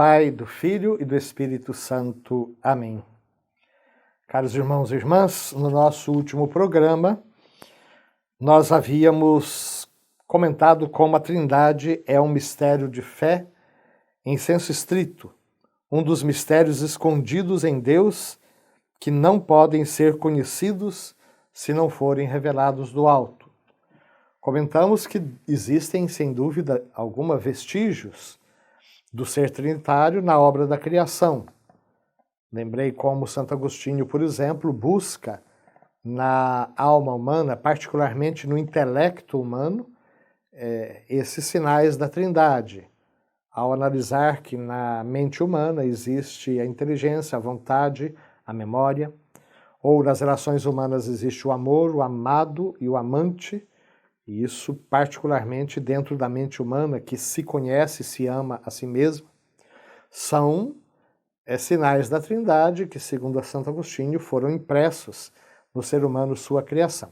Pai, do Filho e do Espírito Santo. Amém. Caros irmãos e irmãs, no nosso último programa, nós havíamos comentado como a Trindade é um mistério de fé em senso estrito, um dos mistérios escondidos em Deus que não podem ser conhecidos se não forem revelados do alto. Comentamos que existem, sem dúvida alguma, vestígios do ser trinitário na obra da criação. Lembrei como Santo Agostinho, por exemplo, busca na alma humana, particularmente no intelecto humano, esses sinais da Trindade, ao analisar que na mente humana existe a inteligência, a vontade, a memória, ou nas relações humanas existe o amor, o amado e o amante, e isso particularmente dentro da mente humana, que se conhece, se ama a si mesma, são sinais da Trindade que, segundo Santo Agostinho, foram impressos no ser humano, sua criação.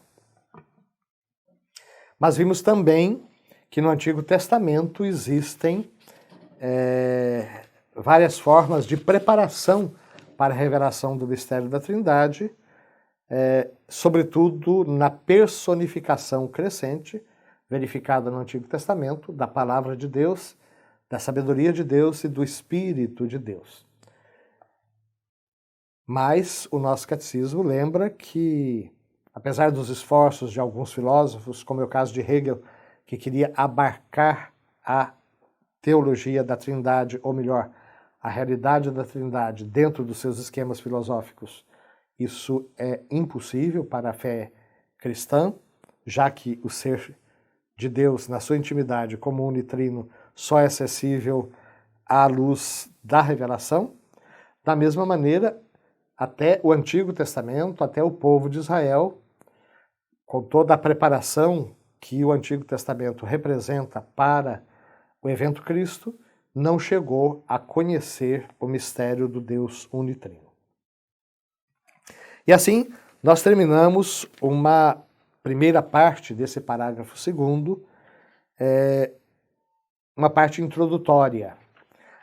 Mas vimos também que no Antigo Testamento existem várias formas de preparação para a revelação do mistério da Trindade, sobretudo na personificação crescente, verificada no Antigo Testamento, da Palavra de Deus, da sabedoria de Deus e do Espírito de Deus. Mas o nosso catecismo lembra que, apesar dos esforços de alguns filósofos, como é o caso de Hegel, que queria abarcar a teologia da Trindade, ou melhor, a realidade da Trindade dentro dos seus esquemas filosóficos, isso é impossível para a fé cristã, já que o ser de Deus, na sua intimidade, como unitrino, só é acessível à luz da revelação. Da mesma maneira, até o Antigo Testamento, até o povo de Israel, com toda a preparação que o Antigo Testamento representa para o evento Cristo, não chegou a conhecer o mistério do Deus unitrino. E assim, nós terminamos uma primeira parte desse parágrafo 2º, uma parte introdutória.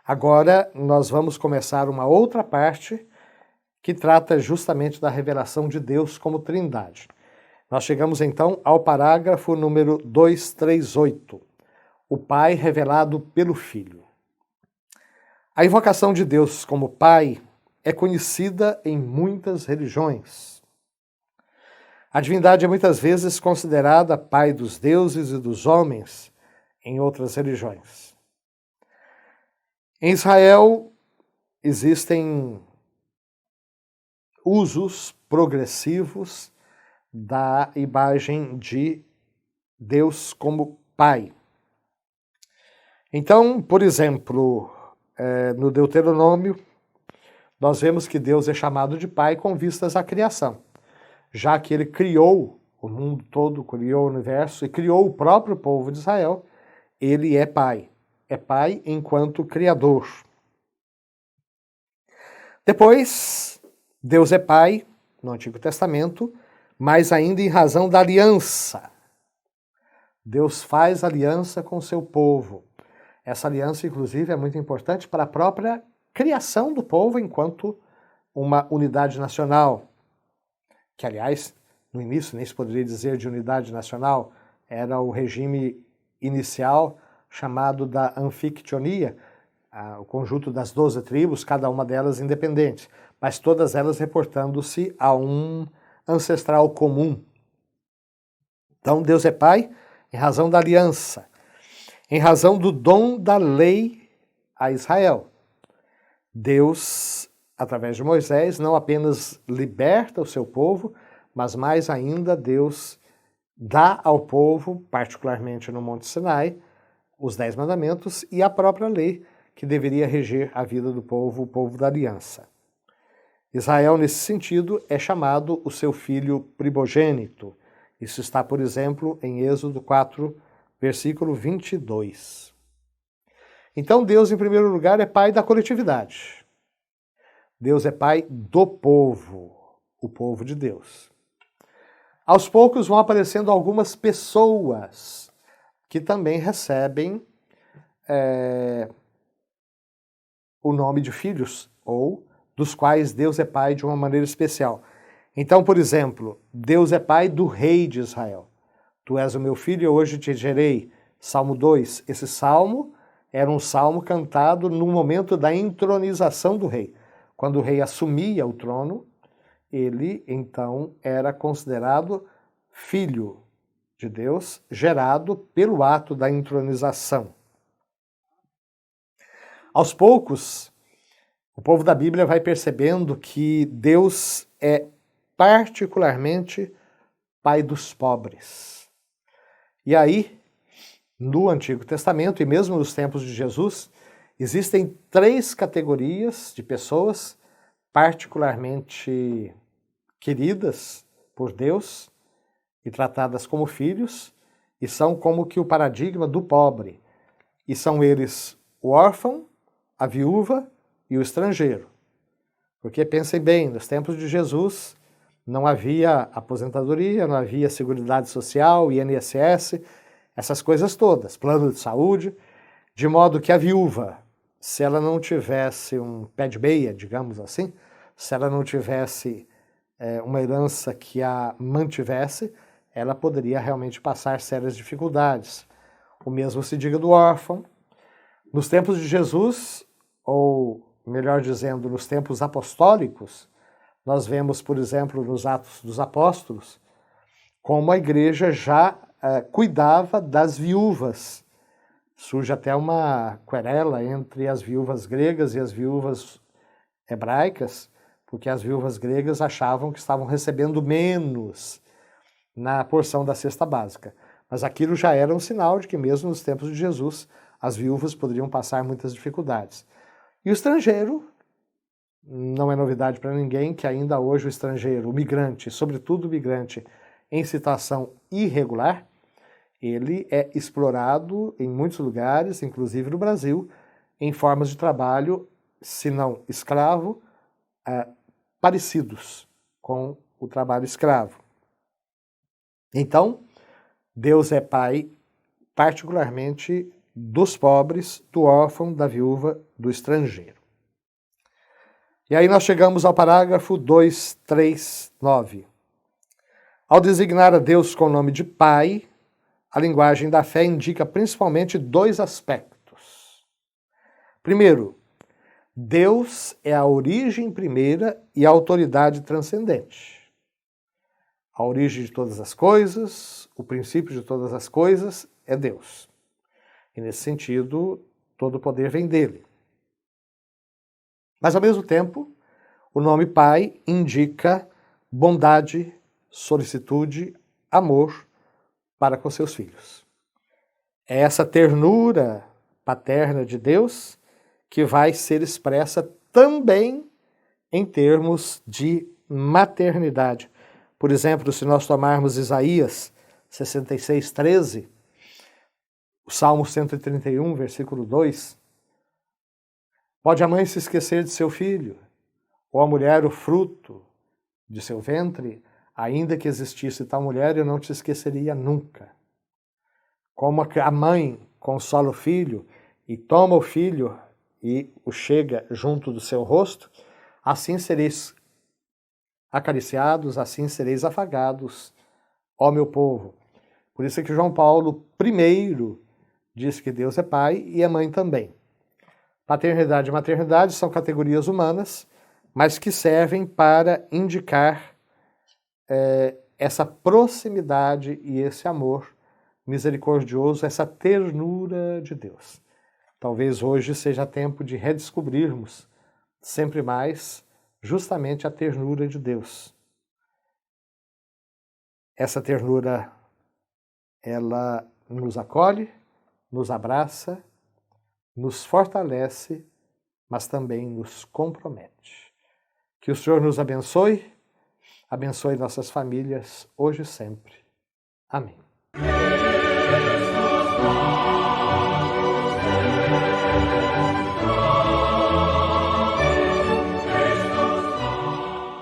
Agora nós vamos começar uma outra parte que trata justamente da revelação de Deus como Trindade. Nós chegamos então ao parágrafo número 238, o Pai revelado pelo Filho. A invocação de Deus como Pai é conhecida em muitas religiões. A divindade é muitas vezes considerada Pai dos deuses e dos homens em outras religiões. Em Israel existem usos progressivos da imagem de Deus como Pai. Então, por exemplo, no Deuteronômio, nós vemos que Deus é chamado de Pai com vistas à criação, já que ele criou o mundo todo, criou o universo e criou o próprio povo de Israel, ele é Pai. É Pai enquanto Criador. Depois, Deus é Pai, no Antigo Testamento, mas ainda em razão da aliança. Deus faz aliança com o seu povo. Essa aliança, inclusive, é muito importante para a própria criação do povo enquanto uma unidade nacional. Que, aliás, no início nem se poderia dizer de unidade nacional, era o regime inicial chamado da anfictionia, o conjunto das 12 tribos, cada uma delas independente, mas todas elas reportando-se a um ancestral comum. Então, Deus é Pai em razão da aliança, em razão do dom da lei a Israel. Deus, através de Moisés, não apenas liberta o seu povo, mas mais ainda Deus dá ao povo, particularmente no Monte Sinai, os 10 mandamentos e a própria lei que deveria reger a vida do povo, o povo da aliança. Israel, nesse sentido, é chamado o seu filho primogênito. Isso está, por exemplo, em Êxodo 4, versículo 22. Então, Deus, em primeiro lugar, é pai da coletividade. Deus é pai do povo, o povo de Deus. Aos poucos vão aparecendo algumas pessoas que também recebem o nome de filhos, ou dos quais Deus é pai de uma maneira especial. Então, por exemplo, Deus é pai do rei de Israel. Tu és o meu filho e hoje te gerei. Salmo 2. Esse salmo era um salmo cantado no momento da entronização do rei. Quando o rei assumia o trono, ele então era considerado filho de Deus, gerado pelo ato da entronização. Aos poucos, o povo da Bíblia vai percebendo que Deus é particularmente pai dos pobres. E aí, no Antigo Testamento e mesmo nos tempos de Jesus, existem 3 categorias de pessoas particularmente queridas por Deus e tratadas como filhos, e são como que o paradigma do pobre. E são eles o órfão, a viúva e o estrangeiro. Porque pensem bem, nos tempos de Jesus não havia aposentadoria, não havia Seguridade Social, INSS, essas coisas todas, plano de saúde, de modo que a viúva, se ela não tivesse um pé de meia, digamos assim, se ela não tivesse uma herança que a mantivesse, ela poderia realmente passar sérias dificuldades. O mesmo se diga do órfão. Nos tempos de Jesus, ou melhor dizendo, nos tempos apostólicos, nós vemos, por exemplo, nos Atos dos Apóstolos, como a igreja já cuidava das viúvas. Surge até uma querela entre as viúvas gregas e as viúvas hebraicas, porque as viúvas gregas achavam que estavam recebendo menos na porção da cesta básica. Mas aquilo já era um sinal de que mesmo nos tempos de Jesus, as viúvas poderiam passar muitas dificuldades. E o estrangeiro, não é novidade para ninguém que ainda hoje o estrangeiro, o migrante, sobretudo o migrante em situação irregular, ele é explorado em muitos lugares, inclusive no Brasil, em formas de trabalho, se não escravo, parecidos com o trabalho escravo. Então, Deus é pai particularmente dos pobres, do órfão, da viúva, do estrangeiro. E aí nós chegamos ao parágrafo 239. Ao designar a Deus com o nome de Pai, a linguagem da fé indica principalmente 2 aspectos. Primeiro, Deus é a origem primeira e a autoridade transcendente. A origem de todas as coisas, o princípio de todas as coisas é Deus. E nesse sentido, todo o poder vem dele. Mas ao mesmo tempo, o nome Pai indica bondade, solicitude, amor para com seus filhos. É essa ternura paterna de Deus que vai ser expressa também em termos de maternidade. Por exemplo, se nós tomarmos Isaías 66:13, o Salmo 131, versículo 2, pode a mãe se esquecer de seu filho, ou a mulher o fruto de seu ventre, ainda que existisse tal mulher, eu não te esqueceria nunca. Como a mãe consola o filho e toma o filho e o chega junto do seu rosto, assim sereis acariciados, assim sereis afagados, ó meu povo. Por isso é que João Paulo I diz que Deus é pai e é mãe também. Paternidade e maternidade são categorias humanas, mas que servem para indicar essa proximidade e esse amor misericordioso, essa ternura de Deus. Talvez hoje seja tempo de redescobrirmos sempre mais justamente a ternura de Deus. Essa ternura, ela nos acolhe, nos abraça, nos fortalece, mas também nos compromete. Que o Senhor nos abençoe, abençoe nossas famílias hoje e sempre. Amém.